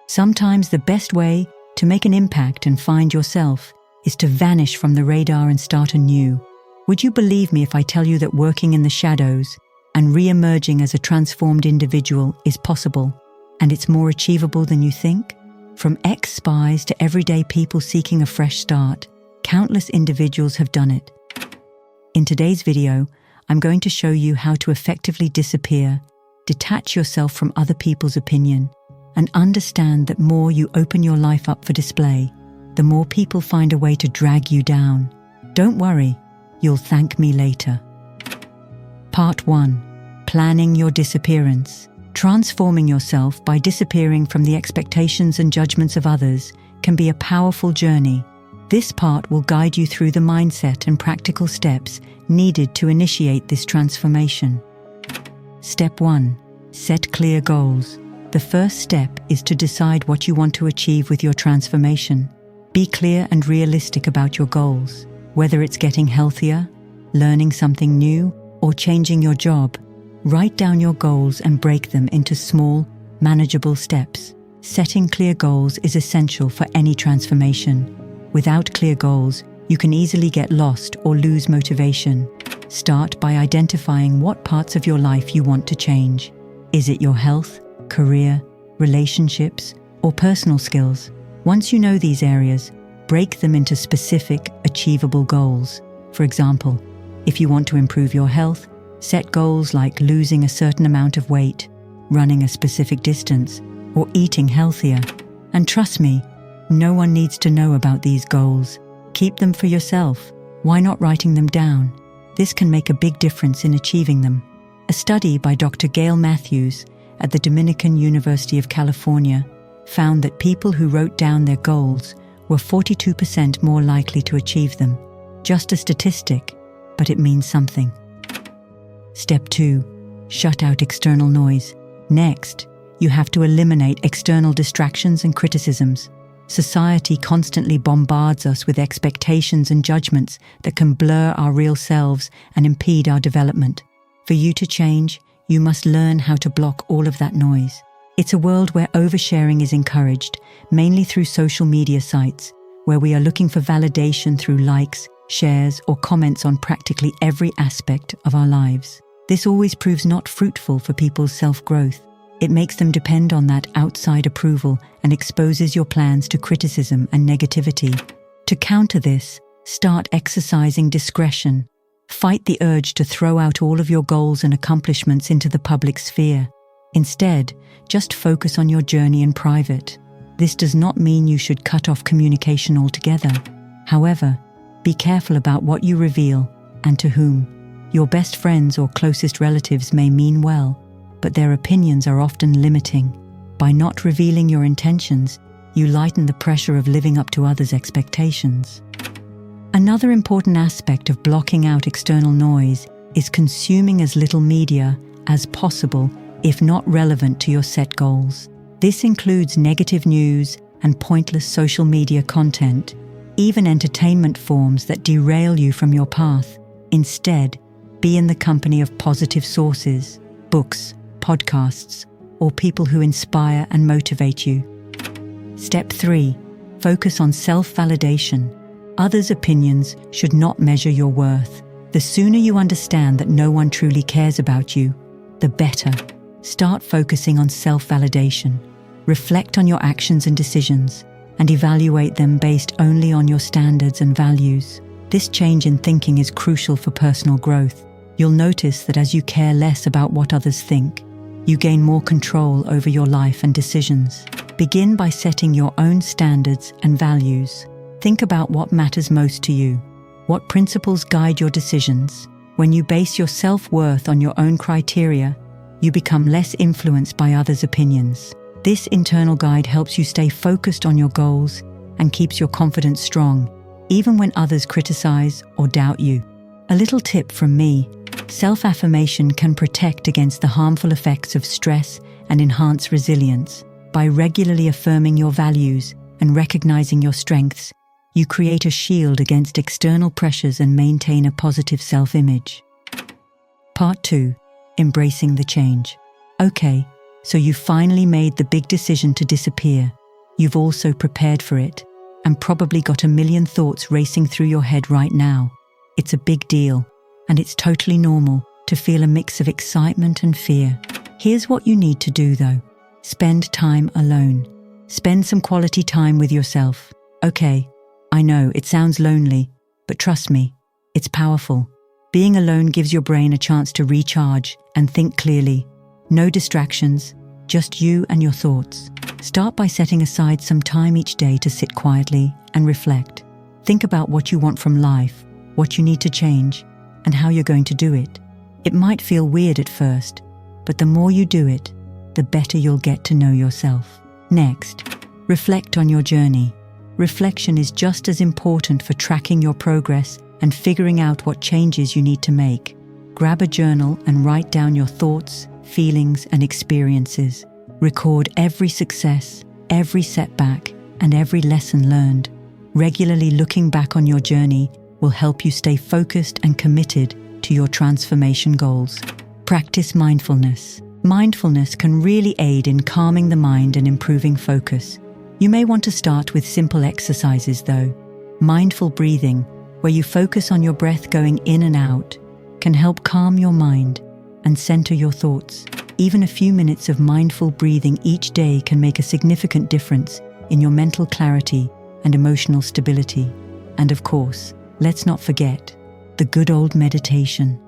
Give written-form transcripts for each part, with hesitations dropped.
Sometimes the best way to make an impact and find yourself is to vanish from the radar and start anew. Would you believe me if I tell you that working in the shadows and re-emerging as a transformed individual is possible, and it's more achievable than you think? From ex-spies to everyday people seeking a fresh start, countless individuals have done it. In today's video, I'm going to show you how to effectively disappear, detach yourself from other people's opinion, and understand that more you open your life up for display, the more people find a way to drag you down. Don't worry, you'll thank me later. Part 1. Planning your disappearance. Transforming yourself by disappearing from the expectations and judgments of others can be a powerful journey. This part will guide you through the mindset and practical steps needed to initiate this transformation. Step 1. Set clear goals. The first step is to decide what you want to achieve with your transformation. Be clear and realistic about your goals. Whether it's getting healthier, learning something new, or changing your job, write down your goals and break them into small, manageable steps. Setting clear goals is essential for any transformation. Without clear goals, you can easily get lost or lose motivation. Start by identifying what parts of your life you want to change. Is it your health, career, relationships, or personal skills? Once you know these areas, break them into specific, achievable goals. For example, if you want to improve your health, set goals like losing a certain amount of weight, running a specific distance, or eating healthier. And trust me, no one needs to know about these goals. Keep them for yourself. Why not writing them down? This can make a big difference in achieving them. A study by Dr. Gail Matthews at the Dominican University of California found that people who wrote down their goals were 42% more likely to achieve them. Just a statistic, but it means something. Step 2. Shut out external noise. Next, you have to eliminate external distractions and criticisms. Society constantly bombards us with expectations and judgments that can blur our real selves and impede our development. For you to change, you must learn how to block all of that noise. It's a world where oversharing is encouraged, mainly through social media sites, where we are looking for validation through likes, shares, or comments on practically every aspect of our lives. This always proves not fruitful for people's self-growth. It makes them depend on that outside approval and exposes your plans to criticism and negativity. To counter this, start exercising discretion. Fight the urge to throw out all of your goals and accomplishments into the public sphere. Instead, just focus on your journey in private. This does not mean you should cut off communication altogether. However, be careful about what you reveal and to whom. Your best friends or closest relatives may mean well, but their opinions are often limiting. By not revealing your intentions, you lighten the pressure of living up to others' expectations. Another important aspect of blocking out external noise is consuming as little media as possible if not relevant to your set goals. This includes negative news and pointless social media content, even entertainment forms that derail you from your path. Instead, be in the company of positive sources, books, podcasts, or people who inspire and motivate you. Step 3. Focus on self-validation. Others' opinions should not measure your worth. The sooner you understand that no one truly cares about you, the better. Start focusing on self-validation. Reflect on your actions and decisions, and evaluate them based only on your standards and values. This change in thinking is crucial for personal growth. You'll notice that as you care less about what others think, you gain more control over your life and decisions. Begin by setting your own standards and values. Think about what matters most to you. What principles guide your decisions? When you base your self-worth on your own criteria, you become less influenced by others' opinions. This internal guide helps you stay focused on your goals and keeps your confidence strong, even when others criticize or doubt you. A little tip from me: self-affirmation can protect against the harmful effects of stress and enhance resilience. By regularly affirming your values and recognizing your strengths, you create a shield against external pressures and maintain a positive self-image. Part 2. Embracing the change. Okay, so you finally made the big decision to disappear. you've also prepared for it and probably got a million thoughts racing through your head right now. It's a big deal, and it's totally normal to feel a mix of excitement and fear. Here's what you need to do though. Spend time alone. Spend some quality time with yourself. Okay, I know it sounds lonely, but trust me, it's powerful. Being alone gives your brain a chance to recharge and think clearly. No distractions, just you and your thoughts. Start by setting aside some time each day to sit quietly and reflect. Think about what you want from life, what you need to change, and how you're going to do it. It might feel weird at first, but the more you do it, the better you'll get to know yourself. Next, reflect on your journey. Reflection is just as important for tracking your progress and figuring out what changes you need to make. Grab a journal and write down your thoughts, feelings, and experiences. Record every success, every setback, and every lesson learned. Regularly looking back on your journey will help you stay focused and committed to your transformation goals. Practice mindfulness. Mindfulness can really aid in calming the mind and improving focus. You may want to start with simple exercises though. Mindful breathing, where you focus on your breath going in and out, can help calm your mind and center your thoughts. Even a few minutes of mindful breathing each day can make a significant difference in your mental clarity and emotional stability. And of course, let's not forget the good old meditation.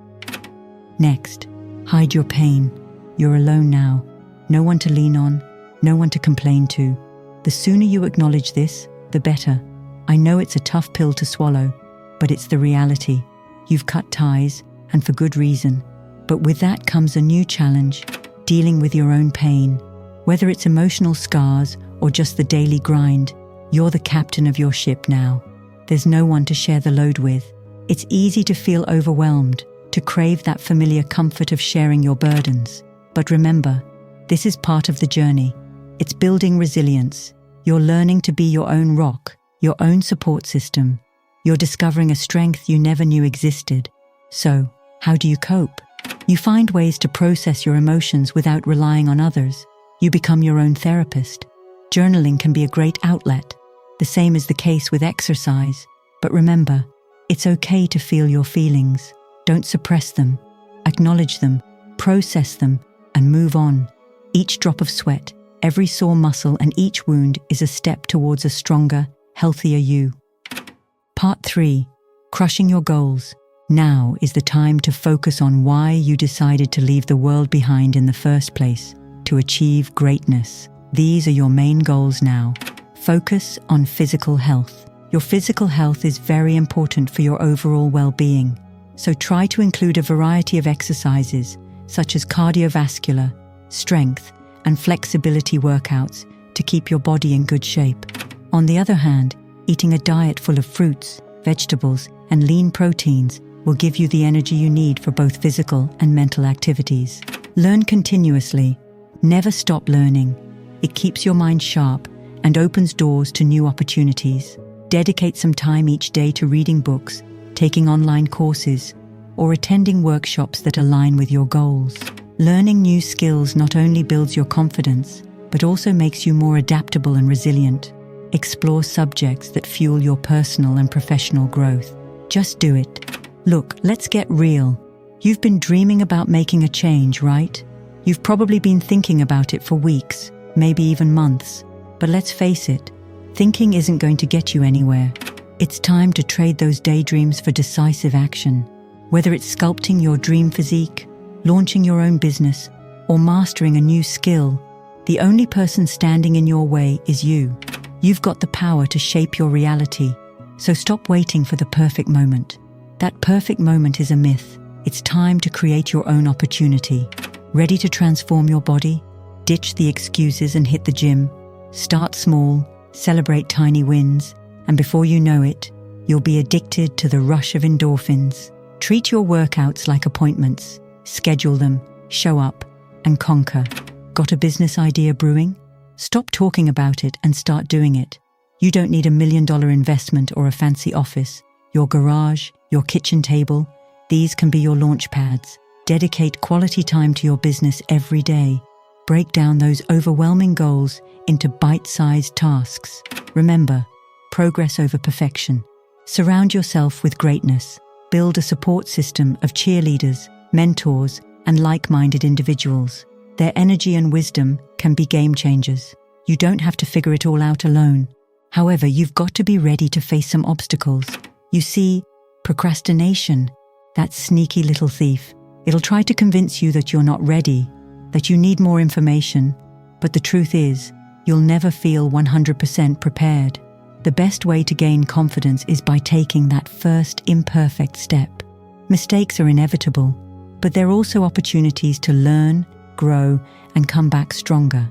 Next, hide your pain. You're alone now. No one to lean on, no one to complain to. The sooner you acknowledge this, the better. I know it's a tough pill to swallow, but it's the reality. You've cut ties, and for good reason. But with that comes a new challenge, dealing with your own pain. Whether it's emotional scars or just the daily grind, you're the captain of your ship now. There's no one to share the load with. It's easy to feel overwhelmed, to crave that familiar comfort of sharing your burdens. But remember, this is part of the journey. It's building resilience. You're learning to be your own rock, your own support system. You're discovering a strength you never knew existed. So, how do you cope? You find ways to process your emotions without relying on others. You become your own therapist. Journaling can be a great outlet. The same is the case with exercise. But remember, it's okay to feel your feelings. Don't suppress them. Acknowledge them, process them, and move on. Each drop of sweat, every sore muscle, and each wound is a step towards a stronger, healthier you. Part 3. Crushing your goals. Now is the time to focus on why you decided to leave the world behind in the first place, to achieve greatness. These are your main goals now. Focus on physical health. Your physical health is very important for your overall well-being, so try to include a variety of exercises, such as cardiovascular, strength, and flexibility workouts to keep your body in good shape. On the other hand, eating a diet full of fruits, vegetables, and lean proteins will give you the energy you need for both physical and mental activities. Learn continuously. Never stop learning. It keeps your mind sharp and opens doors to new opportunities. Dedicate some time each day to reading books, taking online courses, or attending workshops that align with your goals. Learning new skills not only builds your confidence, but also makes you more adaptable and resilient. Explore subjects that fuel your personal and professional growth. Just do it. Look, let's get real. You've been dreaming about making a change, right? You've probably been thinking about it for weeks, maybe even months. But let's face it, thinking isn't going to get you anywhere. It's time to trade those daydreams for decisive action. Whether it's sculpting your dream physique, launching your own business, or mastering a new skill, the only person standing in your way is you. You've got the power to shape your reality, so stop waiting for the perfect moment. That perfect moment is a myth. It's time to create your own opportunity. Ready to transform your body? Ditch the excuses and hit the gym. Start small, celebrate tiny wins, and before you know it, you'll be addicted to the rush of endorphins. Treat your workouts like appointments. Schedule them, show up, and conquer. Got a business idea brewing? Stop talking about it and start doing it. You don't need $1 million investment or a fancy office. Your garage, your kitchen table, these can be your launch pads. Dedicate quality time to your business every day. break down those overwhelming goals into bite-sized tasks. Remember, progress over perfection. Surround yourself with greatness. Build a support system of cheerleaders, mentors, and like-minded individuals. Their energy and wisdom can be game changers. You don't have to figure it all out alone. However, you've got to be ready to face some obstacles. You see, procrastination, that sneaky little thief, it'll try to convince you that you're not ready, that you need more information. But the truth is, you'll never feel 100% prepared. The best way to gain confidence is by taking that first imperfect step. Mistakes are inevitable, but they're also opportunities to learn, grow, and come back stronger.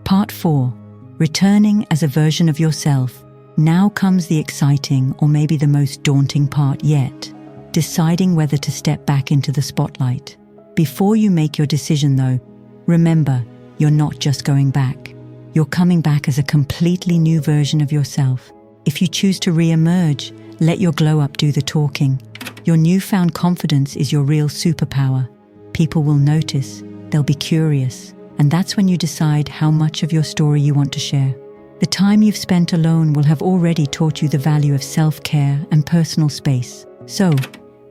Part 4. Returning as a version of yourself. Now comes the exciting, or maybe the most daunting part yet. Deciding whether to step back into the spotlight. Before you make your decision though, remember, you're not just going back. You're coming back as a completely new version of yourself. If you choose to re-emerge, let your glow-up do the talking. Your newfound confidence is your real superpower. People will notice, they'll be curious, and that's when you decide how much of your story you want to share. The time you've spent alone will have already taught you the value of self-care and personal space. So,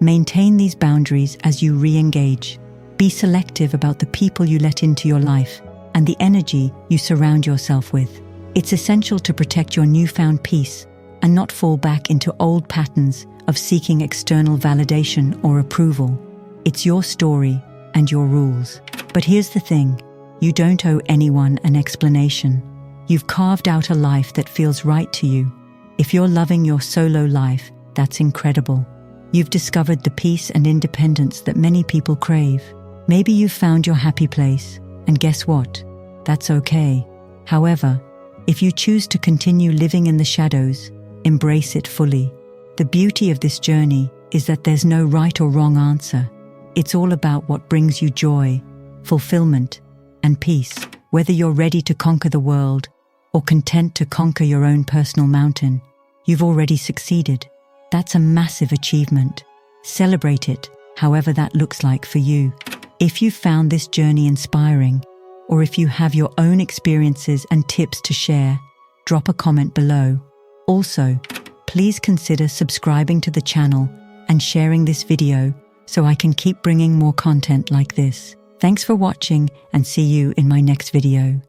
maintain these boundaries as you re-engage. Be selective about the people you let into your life and the energy you surround yourself with. It's essential to protect your newfound peace and not fall back into old patterns of seeking external validation or approval. It's your story and your rules. But here's the thing, you don't owe anyone an explanation. You've carved out a life that feels right to you. If you're loving your solo life, that's incredible. You've discovered the peace and independence that many people crave. Maybe you've found your happy place, and guess what? That's okay. However, if you choose to continue living in the shadows, embrace it fully. The beauty of this journey is that there's no right or wrong answer. It's all about what brings you joy, fulfillment, and peace. Whether you're ready to conquer the world or content to conquer your own personal mountain, you've already succeeded. That's a massive achievement. Celebrate it, however that looks like for you. If you found this journey inspiring, or if you have your own experiences and tips to share, drop a comment below. Also, please consider subscribing to the channel and sharing this video so I can keep bringing more content like this. Thanks for watching and see you in my next video.